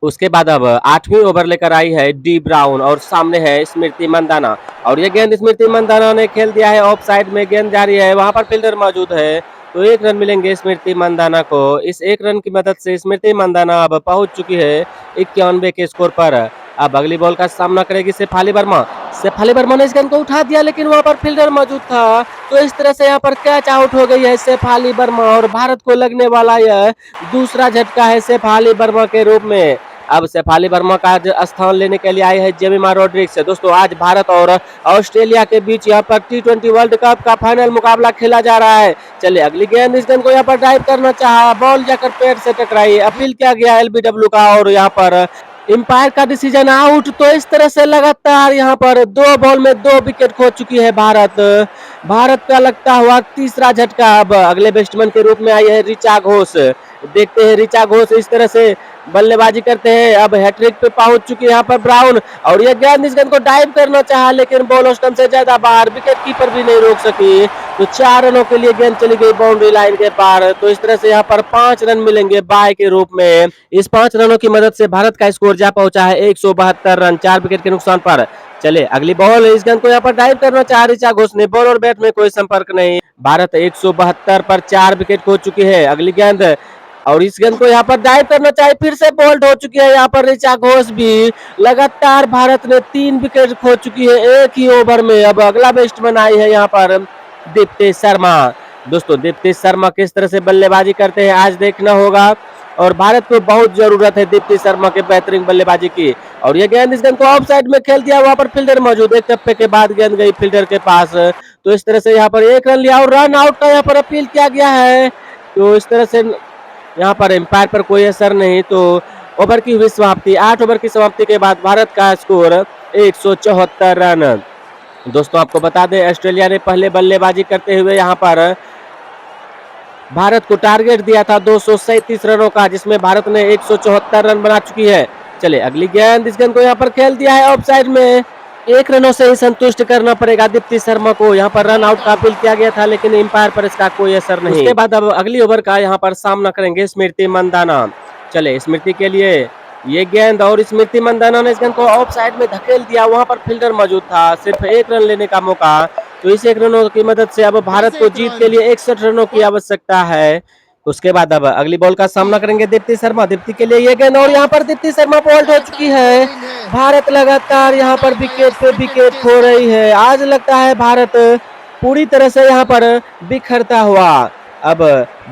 उसके बाद अब 8वीं ओवर लेकर आई है डी ब्राउन और सामने है स्मृति मंदाना और ये गेंद स्मृति मंदाना ने खेल दिया है ऑफ साइड में। गेंद जारी है, वहां पर फील्डर मौजूद है तो 1 रन मिलेंगे स्मृति मंदाना को। इस 1 रन की मदद से स्मृति मंदाना अब पहुंच चुकी है 91 के स्कोर पर। अब अगली बॉल का सामना करेगी शेफाली वर्मा। शेफाली वर्मा ने इस गेंद को उठा दिया लेकिन वहां पर फील्डर मौजूद था तो इस तरह से यहाँ पर कैच आउट हो गई है शेफाली वर्मा और भारत को लगने वाला यह दूसरा झटका है शेफाली वर्मा के रूप में। अब शेफाली वर्मा का स्थान लेने के लिए आए हैं जेमिमा रोड्रिग्स। दोस्तों आज भारत और ऑस्ट्रेलिया के बीच यहाँ पर T20 वर्ल्ड कप का फाइनल मुकाबला खेला जा रहा है। चलिए अगली गेंद, इस गेंद को यहाँ पर ड्राइव करना चाहा, बॉल जाकर पैर से टकराई, अपील किया गया LBW का और यहाँ पर एम्पायर का डिसीजन आउट। तो इस तरह से लगातार यहाँ पर 2 बॉल में 2 विकेट खो चुकी है भारत का लगता हुआ तीसरा झटका। अब अगले बैट्समैन के रूप में आई है ऋचा घोष। देखते हैं ऋचा घोष इस तरह से बल्लेबाजी करते हैं। अब हैट्रिक पे पहुंच चुकी है यहाँ पर ब्राउन और ये गेंद, इस गेंद को डाइव करना चाहा लेकिन बॉल स्टंप से ज्यादा बाहर, विकेट कीपर भी नहीं रोक सकी तो 4 रनों के लिए गेंद चली गई बाउंड्री लाइन के पार। तो इस तरह से यहाँ पर 5 रन मिलेंगे बाय के रूप में। इस 5 रनों की मदद से भारत का स्कोर जा पहुंचा है 172 रन 4 विकेट के नुकसान पर। चले अगली बॉल, इस गेंद को यहाँ पर डाइव करना चाह ऋचा घोष ने, बॉल और बैट में कोई संपर्क नहीं। भारत 172 पर 4 विकेट खो चुकी है। अगली गेंद और इस गेंद को यहाँ पर डाइव करना चाहे, फिर से बोल्ड हो चुकी है यहाँ पर ऋचा घोष भी। लगातार भारत ने 3 विकेट खो चुकी है एक ही ओवर में। अब अगला बैट्समैन आई है यहाँ पर दीप्ति शर्मा। दोस्तों दीप्ति शर्मा किस तरह से बल्लेबाजी करते हैं आज देखना होगा और भारत को बहुत जरूरत है दीप्ति शर्मा के बेहतरीन बल्लेबाजी की। और ये गेंद, इस गेंद को ऑफ साइड में खेल दिया, वहां पर फील्डर मौजूद, एक टप्पे के बाद गेंद गई फील्डर के पास। तो इस तरह से यहाँ पर 1 रन लिया और रन आउट का यहाँ पर अपील किया गया है। तो इस तरह से यहाँ पर एम्पायर पर कोई असर नहीं। तो ओवर की हुई समाप्ति, 8 ओवर की समाप्ति के बाद भारत का स्कोर 174 रन। दोस्तों आपको बता दें ऑस्ट्रेलिया ने पहले बल्लेबाजी करते हुए यहाँ पर भारत को टारगेट दिया था 237 रनों का, जिसमें भारत ने 174 रन बना चुकी है। चले अगली गेंद, इस गेंद को यहाँ पर खेल दिया है ऑफ साइड में। 1 रनों से ही संतुष्ट करना पड़ेगा दीप्ति शर्मा को। यहाँ पर रन आउट का अपील किया गया था लेकिन एम्पायर पर इसका कोई असर नहीं। उसके बाद अब अगली ओवर का यहाँ पर सामना करेंगे स्मृति मंदाना। चले स्मृति के लिए ये गेंद और स्मृति मंदाना ने इस गेंद को ऑफ साइड में धकेल दिया, वहां पर फील्डर मौजूद था, सिर्फ 1 रन लेने का मौका। तो इस 1 रनों की मदद से अब भारत को जीत के लिए 61 रनों की आवश्यकता है। उसके बाद अब अगली बॉल का सामना करेंगे दीप्ति शर्मा। दीप्ति के लिए ये गेंद और यहाँ पर दीप्ति शर्मा बोल्ड हो चुकी है। भारत लगातार यहाँ पर विकेट पे विकेट खो रही है। आज लगता है भारत पूरी तरह से यहाँ पर बिखरता हुआ। अब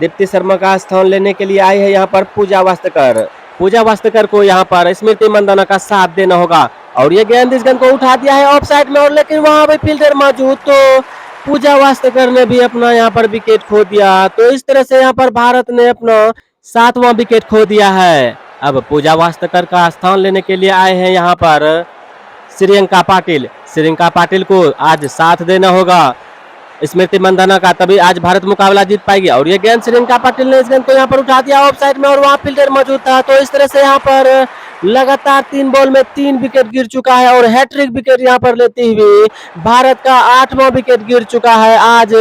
दीप्ति शर्मा का स्थान लेने के लिए आई है यहाँ पर पूजा वास्तकर। पूजा वास्तकर को यहाँ पर स्मृति मंदाना का साथ देना होगा और ये गेंद, इस गेंद को उठा दिया है ऑफ साइड में और लेकिन वहां पे फील्डर मौजूद तो पूजा वास्तकर ने भी अपना यहाँ पर विकेट खो दिया। तो इस तरह से यहाँ पर भारत ने अपना 7वां विकेट खो दिया है। अब पूजा वास्तकर का स्थान लेने के लिए आए हैं यहाँ पर श्रियंका पाटिल। श्रियंका पाटिल को आज साथ देना होगा स्मृति मंदाना का, तभी आज भारत मुकाबला जीत पाएगी। और ये गेंद श्रियंका पाटिल ने इस गेंद को यहाँ पर उठा दिया ऑफ साइड में और वहां फील्डर मौजूद था। तो इस तरह से यहाँ पर लगातार 3 बॉल में 3 विकेट गिर चुका है और हैट्रिक विकेट यहाँ पर लेते हुए भारत का 8वां विकेट गिर चुका है। आज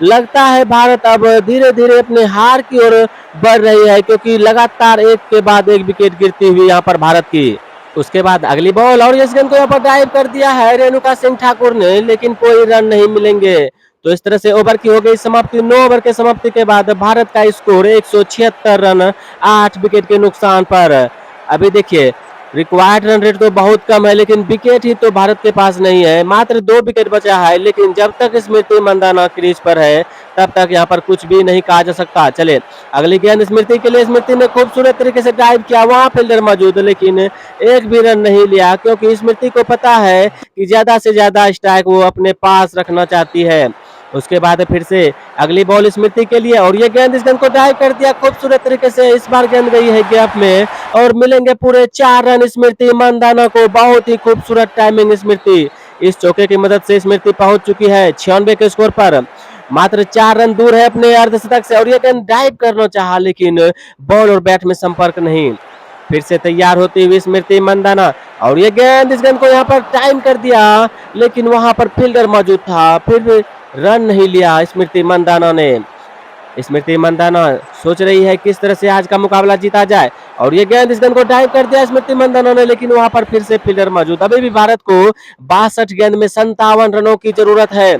लगता है भारत अब धीरे धीरे अपने हार की ओर बढ़ रही है क्योंकि लगातार एक के बाद एक विकेट गिरती हुई यहाँ पर भारत की। उसके बाद अगली बॉल और इस गेंद को यहाँ पर ड्राइव कर दिया है रेणुका सिंह ठाकुर ने, लेकिन कोई रन नहीं मिलेंगे। तो इस तरह से ओवर की हो गई समाप्ति। 9 ओवर के समाप्ति के बाद भारत का स्कोर 176 रन 8 विकेट के नुकसान पर। अभी देखिए रिक्वायर्ड रन रेट तो बहुत कम है लेकिन विकेट ही तो भारत के पास नहीं है, मात्र 2 विकेट बचा है। लेकिन जब तक स्मृति मंदाना क्रीज पर है तब तक यहाँ पर कुछ भी नहीं कहा जा सकता। चले अगली गेंद स्मृति के लिए, स्मृति ने खूबसूरत तरीके से ड्राइव किया, वहां फील्डर मौजूद लेकिन एक भी रन नहीं लिया क्योंकि स्मृति को पता है कि ज्यादा से ज्यादा स्ट्राइक वो अपने पास रखना चाहती है। उसके बाद फिर से अगली बॉल स्मृति के लिए और ये गेंद, इस गेंद को ड्राइव कर दिया खूबसूरत तरीके से। इस बार गेंद गई है गैप में और मिलेंगे पूरे 4 रन स्मृति मंदाना को। बहुत ही खूबसूरत टाइमिंग स्मृति, इस चौके की मदद से स्मृति पहुंच चुकी है 96 के स्कोर पर, मात्र 4 रन दूर है अपने अर्धशतक से। और ये गेंद ड्राइव करना चाहा लेकिन बॉल और बैट में संपर्क नहीं। फिर से तैयार होती हुई स्मृति मंदाना और ये गेंद, इस गेंद को यहाँ पर टाइम कर दिया लेकिन वहां पर फील्डर मौजूद था, फिर रन नहीं लिया स्मृति मंदाना ने। स्मृति मंदाना सोच रही है किस तरह से आज का मुकाबला जीता जाए और ये गेंद इस गेंद को डाइव कर दिया स्मृति मंदाना ने, लेकिन वहां पर फिर से फील्डर मौजूद। अभी भी भारत को 62 गेंद में 57 रनों की जरूरत है।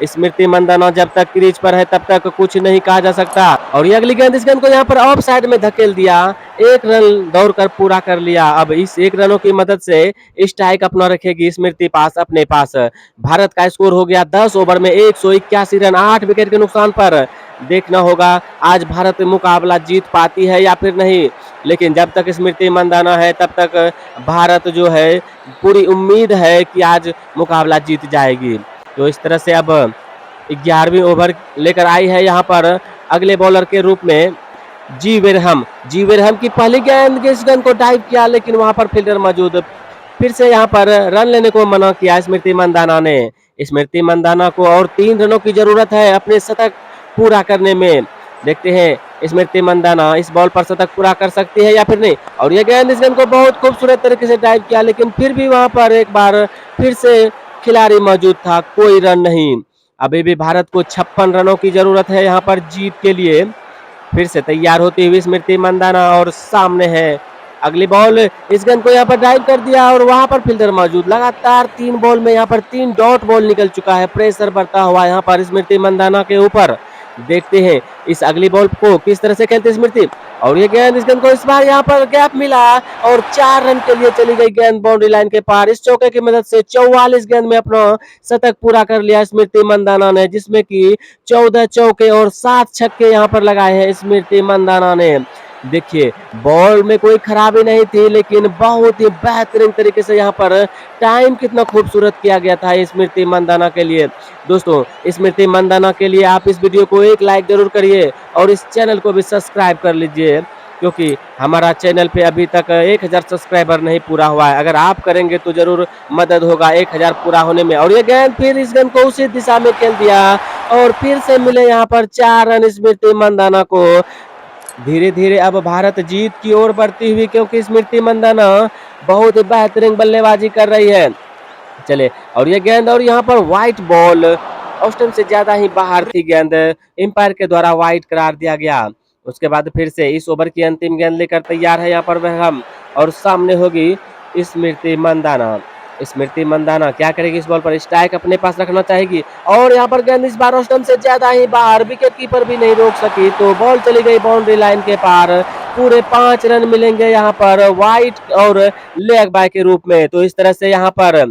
स्मृति मंदाना जब तक क्रीज पर है तब तक कुछ नहीं कहा जा सकता। और ये अगली गेंद, इस गेंद को यहाँ पर ऑफ साइड में धकेल दिया, 1 रन दौड़कर पूरा कर लिया। अब इस 1 रनों की मदद से स्ट्राइक अपना रखेगी स्मृति पास अपने पास। भारत का स्कोर हो गया 10 ओवर में 181 रन, 8 विकेट के नुकसान पर। देखना होगा आज भारत मुकाबला जीत पाती है या फिर नहीं, लेकिन जब तक स्मृति मंदाना है तब तक भारत जो है पूरी उम्मीद है कि आज मुकाबला जीत जाएगी। तो इस तरह से अब 11वीं ओवर लेकर आई है यहाँ पर अगले बॉलर के रूप में जी विरहम की पहली गेंद, इस गेंद को डाइव किया, लेकिन वहां पर फील्डर मौजूद। फिर से यहाँ पर रन लेने को मना किया स्मृति मंदाना ने। स्मृति मंदाना को और 3 रनों की जरूरत है अपने शतक पूरा करने में। देखते हैं स्मृति मंदाना इस बॉल पर शतक पूरा कर सकती है या फिर नहीं। और ये गेंद, इस गेंद को बहुत खूबसूरत तरीके से डाइव किया, लेकिन फिर भी वहां पर एक बार फिर से खिलाड़ी मौजूद था, कोई रन नहीं। अभी भी भारत को 56 रनों की जरूरत है यहाँ पर जीत के लिए। फिर से तैयार होती हुई स्मृति मंदाना और सामने है अगली बॉल, इस गेंद को यहाँ पर ड्राइव कर दिया और वहां पर फील्डर मौजूद। लगातार 3 बॉल में यहाँ पर 3 डॉट बॉल निकल चुका है, प्रेशर बढ़ता हुआ यहाँ पर स्मृति मंदाना के ऊपर। देखते हैं इस अगली बॉल को किस तरह से खेलते स्मृति। और ये गेंद, इस गेंद को इस बार यहाँ पर गैप मिला और 4 रन के लिए चली गई गेंद बाउंड्री लाइन के पार। इस चौके की मदद से 44 गेंद में अपना शतक पूरा कर लिया स्मृति मंदाना ने, जिसमें कि 14 चौके और 7 छक्के यहाँ पर लगाए हैं स्मृति मंदाना ने। देखिए बॉल में कोई खराबी नहीं थी, लेकिन बहुत ही बेहतरीन तरीके से यहाँ पर टाइम कितना खूबसूरत किया गया था स्मृति मंदाना के लिए। दोस्तों स्मृति मंदाना के लिए आप इस वीडियो को एक लाइक जरूर करिए और इस चैनल को भी सब्सक्राइब कर लीजिए, क्योंकि हमारा चैनल पे अभी तक 1000 सब्सक्राइबर नहीं पूरा हुआ है। अगर आप करेंगे तो जरूर मदद होगा 1000 पूरा होने में। और ये गेंद, फिर इस गेंद को उसी दिशा में खेल दिया और फिर से मिले यहाँ पर 4 रन स्मृति मंदाना को। धीरे धीरे अब भारत जीत की ओर बढ़ती हुई, क्योंकि स्मृति मंदाना बहुत ही बेहतरीन बल्लेबाजी कर रही है। चले, और ये गेंद, और यहाँ पर व्हाइट बॉल, ऑस्टन से ज्यादा ही बाहर थी गेंद, एम्पायर के द्वारा व्हाइट करार दिया गया। उसके बाद फिर से इस ओवर की अंतिम गेंद लेकर तैयार है यहाँ पर विरहम और सामने होगी स्मृति मंदाना। स्मृति मंदाना क्या करेगी इस बॉल पर, स्ट्राइक अपने पास रखना चाहेगी और यहाँ पर गेंद इस बार ऑस्टन से ज्यादा ही बाहर, विकेट कीपर भी नहीं रोक सकी, तो बॉल चली गई बाउंड्री लाइन के पार। पूरे 5 रन मिलेंगे यहाँ पर व्हाइट और लेग बाय के रूप में। तो इस तरह से यहाँ पर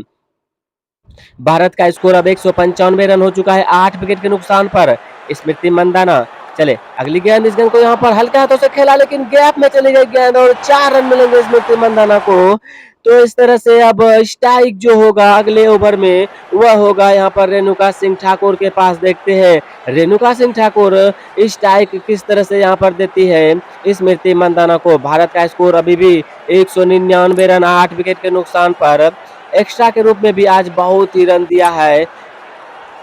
भारत का स्कोर अब 195 रन हो चुका है 8 विकेट के नुकसान पर। स्मृति मंदाना, चले अगली गेंद, इस गेंद को यहाँ पर हल्के हाथों से खेला, लेकिन गैप में चली गई गेंद और 4 रन मिलेंगे स्मृति मंदाना को। तो इस तरह से अब स्ट्राइक जो होगा अगले ओवर में वह होगा यहाँ पर रेणुका सिंह ठाकुर के पास। देखते हैं रेणुका सिंह ठाकुर स्ट्राइक किस तरह से यहाँ पर देती है स्मृति मंदाना को। भारत का स्कोर अभी भी 199 रन 8 विकेट के नुकसान पर। एक्स्ट्रा के रूप में भी आज बहुत ही रन दिया है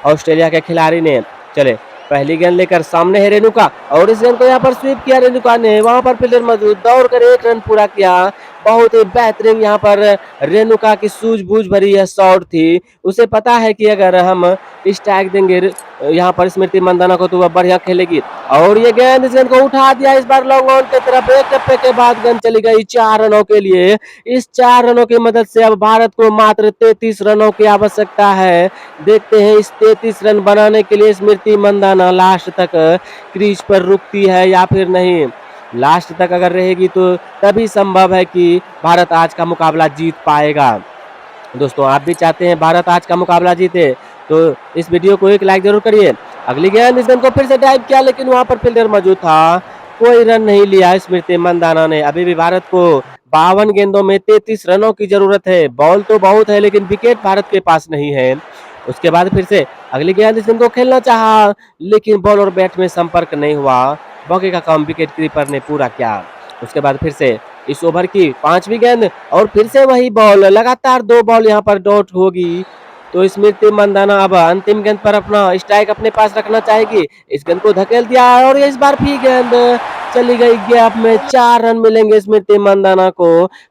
ऑस्ट्रेलिया के खिलाड़ी ने। चले पहली गेंद लेकर सामने है रेणुका और इस गेंद को यहाँ पर स्वीप किया रेणुका ने, वहां पर फील्डर मौजूद, दौड़कर 1 रन पूरा किया। बहुत ही बेहतरीन यहाँ पर रेणुका की सूझबूझ भरी यह शॉट थी। उसे पता है कि अगर हम स्ट्राइक देंगे यहाँ पर स्मृति मंदाना को तो वह बढ़िया खेलेगी। और ये गेंद, इस गेंद को उठा दिया इस बार लॉन्ग ऑन की तरफ, एक टप्पे के बाद गेंद चली गई 4 रनों के लिए। इस 4 रनों की मदद से अब भारत को मात्र 33 रनों की आवश्यकता है। देखते हैं इस 33 रन बनाने के लिए स्मृति मंदाना लास्ट तक क्रीज पर रुकती है या फिर नहीं। लास्ट तक अगर रहेगी तो तभी संभव है कि भारत आज का मुकाबला जीत पाएगा। दोस्तों आप भी चाहते हैं भारत आज का मुकाबला जीते तो इस वीडियो को एक लाइक जरूर करिए। अगली गेंद, इस गेंद को फिर से डाइव किया, लेकिन वहां पर फील्डर मौजूद था, कोई रन नहीं लिया स्मृति मंदाना ने। अभी भी भारत को 52 गेंदों में 33 रनों की जरूरत है। बॉल तो बहुत है लेकिन विकेट भारत के पास नहीं है। उसके बाद फिर से अगली गेंद, इस गेंद को खेलना चाहा, लेकिन बॉल और बैट में संपर्क नहीं हुआ। बॉकी का काम विकेट कीपर ने पूरा किया। उसके बाद फिर से इस ओवर की 5वीं गेंद और फिर से वही बॉल, लगातार 2 बॉल यहाँ पर डॉट होगी। तो स्मृति मंदाना अब अंतिम गेंद पर अपना स्ट्राइक अपने पास रखना चाहेगी। इस गेंद को धकेल दिया और इस बार भी गेंद चली गई गैप में, 4 रन मिलेंगे स्मृति मंदाना को।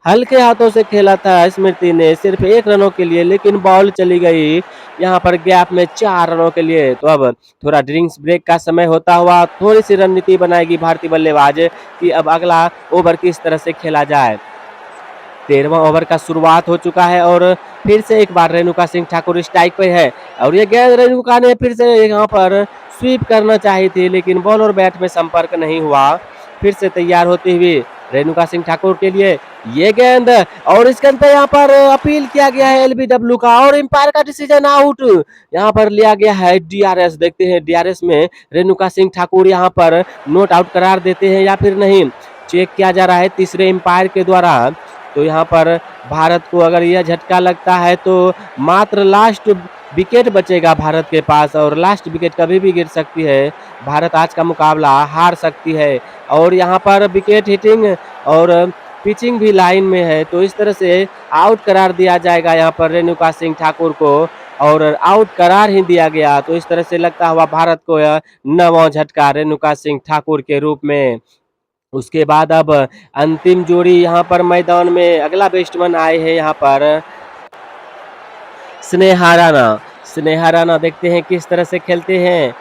हल्के हाथों से खेला था स्मृति ने सिर्फ 1 रनों के लिए, लेकिन बॉल चली गई यहाँ पर गैप में 4 रनों के लिए। तो अब थोड़ा ड्रिंक्स ब्रेक का समय होता हुआ थोड़ी सी रणनीति बनाएगी भारतीय बल्लेबाज कि अब अगला ओवर किस तरह से खेला जाए। 13वां ओवर का शुरुआत हो चुका है और फिर से एक बार रेणुका सिंह ठाकुर स्ट्राइक पे है और ये गेंद रेणुका ने फिर से यहाँ पर स्वीप करना चाहिए थी, लेकिन बॉल और बैट में संपर्क नहीं हुआ। फिर से तैयार होती हुई रेणुका सिंह ठाकुर के लिए ये गेंद, और इस गेंद पे यहाँ पर अपील किया गया है एलबीडब्ल्यू का और एम्पायर का डिसीजन आउट यहाँ पर लिया गया है डीआरएस। देखते हैं डीआरएस में रेणुका सिंह ठाकुर यहाँ पर नोट आउट करार देते हैं या फिर नहीं, चेक किया जा रहा है तीसरे एम्पायर के द्वारा। तो यहाँ पर भारत को अगर यह झटका लगता है तो मात्र लास्ट विकेट बचेगा भारत के पास, और लास्ट विकेट कभी भी गिर सकती है। भारत आज का मुकाबला हार सकती है और यहाँ पर विकेट हिटिंग और पिचिंग भी लाइन में है, तो इस तरह से आउट करार दिया जाएगा यहाँ पर रेणुका सिंह ठाकुर को, और आउट करार ही दिया गया। तो इस तरह से लगता हुआ भारत को यह 9वां झटका रेणुका सिंह ठाकुर के रूप में। उसके बाद अब अंतिम जोड़ी यहाँ पर मैदान में अगला बैट्समैन आए हैं यहाँ पर स्नेहा राणा। स्नेहा राणा देखते हैं किस तरह से खेलते हैं।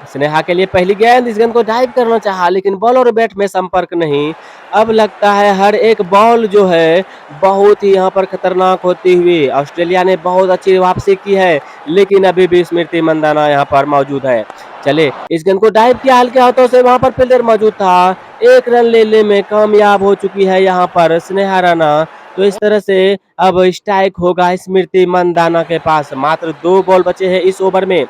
स्नेहा के लिए पहली गेंद, इस गेंद को डाइव करना चाहा लेकिन बॉल और बैट में संपर्क नहीं। अब लगता है हर एक बॉल जो है बहुत ही यहाँ पर खतरनाक होती हुई। ऑस्ट्रेलिया ने बहुत अच्छी वापसी की है, लेकिन अभी भी स्मृति मंदाना यहाँ पर मौजूद है। चले, इस गेंद को डाइव किया हल्के हाथों से, वहां पर फील्डर मौजूद था। 1 रन लेने में कामयाब हो चुकी है यहाँ पर स्नेहा राणा। तो इस तरह से अब स्ट्राइक होगा स्मृति मंदाना के पास। मात्र 2 बॉल बचे हैं इस ओवर में।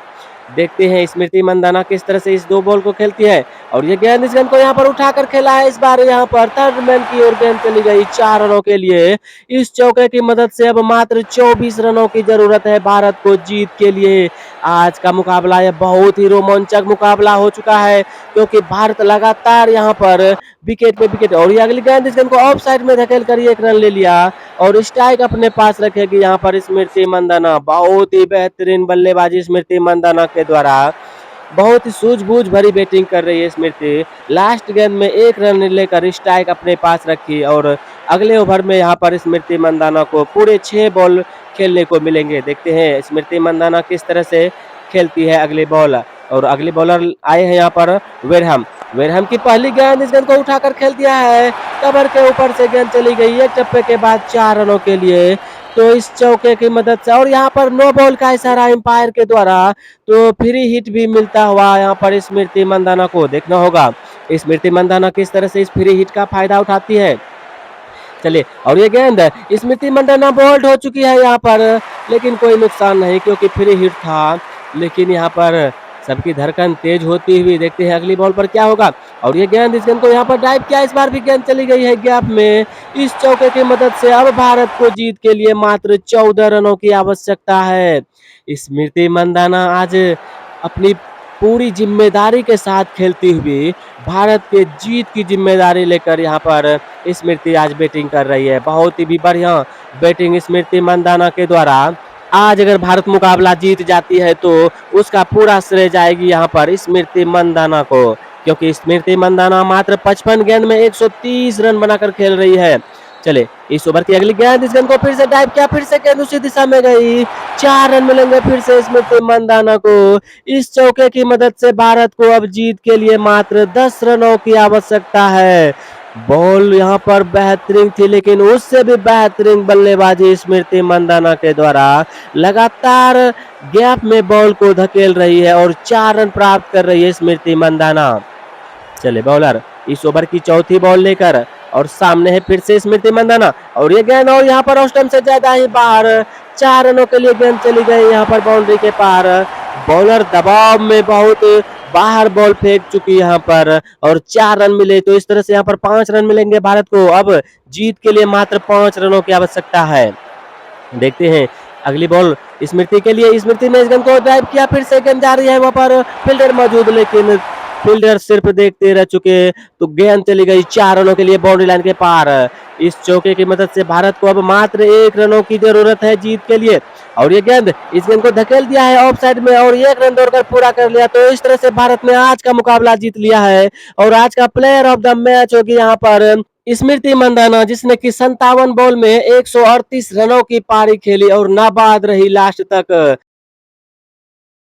देखते हैं स्मृति मंदाना किस तरह से इस 2 बॉल को खेलती है, और ये गेंद, इस गेंद को यहाँ पर उठाकर खेला है। इस बार यहाँ पर थर्ड मैन की ओर गेंद चली गई 4 रनों के लिए। इस चौके की मदद से अब मात्र 24 रनों की जरूरत है भारत को जीत के लिए। आज का मुकाबला यह बहुत ही रोमांचक मुकाबला हो चुका है, क्योंकि भारत लगातार यहाँ पर विकेट पे विकेट, और ये अगली गेंद, इस गेंद को ऑफ साइड में धकेल कर 1 रन ले लिया और स्ट्राइक अपने पास रखेगी यहाँ पर स्मृति मंदाना। बहुत ही बेहतरीन बल्लेबाजी स्मृति मंदाना के द्वारा, बहुत ही सूझबूझ भरी बैटिंग कर रही है स्मृति। लास्ट गेंद में 1 रन लेकर स्ट्राइक अपने पास रखी, और अगले ओवर में यहाँ पर स्मृति मंदाना को पूरे 6 बॉल खेलने को मिलेंगे। देखते हैं स्मृति मंदाना किस तरह से खेलती है अगले बॉल। और अगले बॉलर आए हैं यहाँ पर वेरहम। वेरहम की पहली गेंद, इस गेंद को उठाकर खेल दिया है, कवर के ऊपर से गेंद चली गई है टप्पे के बाद 4 रनों के लिए। तो इस चौके की मदद से, और यहाँ पर नो बॉल का इशारा एम्पायर के द्वारा, तो फ्री हिट भी मिलता हुआ यहाँ पर स्मृति मंदाना को। देखना होगा स्मृति मंदाना किस तरह से इस फ्री हिट का फायदा उठाती है। चलिए, और ये गेंद स्मृति मंदाना बोल्ड हो चुकी है यहाँ पर, लेकिन कोई नुकसान नहीं क्योंकि फ्री हिट था। लेकिन यहाँ पर सबकी धड़कन तेज होती हुई, देखते हैं अगली बॉल पर क्या होगा। और ये गेंद, इस गेंद को यहाँ पर डाइव किया, इस बार भी गेंद चली गई है गैप में। इस चौके की मदद से अब भारत को जीत के लिए मात्र 14 रनों की आवश्यकता है। स्मृति मंदाना आज अपनी पूरी जिम्मेदारी के साथ खेलती हुई भारत के जीत की जिम्मेदारी लेकर यहाँ पर स्मृति आज बैटिंग कर रही है। बहुत ही भी बढ़िया बैटिंग स्मृति मंदाना के द्वारा। आज अगर भारत मुकाबला जीत जाती है तो उसका पूरा श्रेय जाएगी यहाँ पर स्मृति मंदाना को, क्योंकि स्मृति मंदाना मात्र 55 गेंद में 130 रन बनाकर खेल रही है। चले, इस ओवर की अगली गेंद, इस गेंद को फिर से डाइव किया, फिर से गेंद उसी दिशा में गई। 4 रन मिलेंगे फिर से स्मृति मंदाना को। इस चौके की मदद से भारत को अब जीत के लिए मात्र 10 रनों की आवश्यकता है। बॉल यहाँ पर बेहतरीन थी, लेकिन उससे भी बेहतरीन बल्लेबाजी स्मृति मंदाना के द्वारा। लगातार गैप में बॉल को धकेल रही है और 4 रन प्राप्त कर रही है स्मृति मंदाना। चले, बॉलर इस ओवर की चौथी बॉल लेकर, और सामने है फिर से स्मृति मंदाना, और ये गेंद, और यहाँ पर औसतन से ज्यादा ही बाहर। 4 रनों के लिए गेंद चली गई यहाँ पर बाउंड्री के पार। बॉलर दबाव में बहुत बाहर बॉल फेंक चुकी यहाँ पर, और 4 रन मिले। तो इस तरह से यहाँ पर 5 रन मिलेंगे भारत को। अब जीत के लिए मात्र 5 रनों की आवश्यकता है। देखते हैं अगली बॉल स्मृति के लिए। स्मृति ने इस गेंद को ड्राइव किया, फिर से गेंद जा रही है, वहां पर फील्डर मौजूद, लेकिन फील्डर सिर्फ देखते रह चुके, तो गेंद चली गई 4 रनों के लिए बाउंड्री लाइन के पार। इस चौके की मदद से भारत को अब मात्र 1 रनों की जरूरत है जीत के लिए, और ये गेंद इस गेंद को धकेल दिया है ऑफ साइड में और 1 रन दौड़कर पूरा कर लिया। तो इस तरह से भारत ने आज का मुकाबला जीत लिया है और आज का प्लेयर ऑफ द मैच होगी यहाँ पर स्मृति मंदाना, जिसने कि 57 बॉल में 138 रनों की पारी खेली और नाबाद रही लास्ट तक।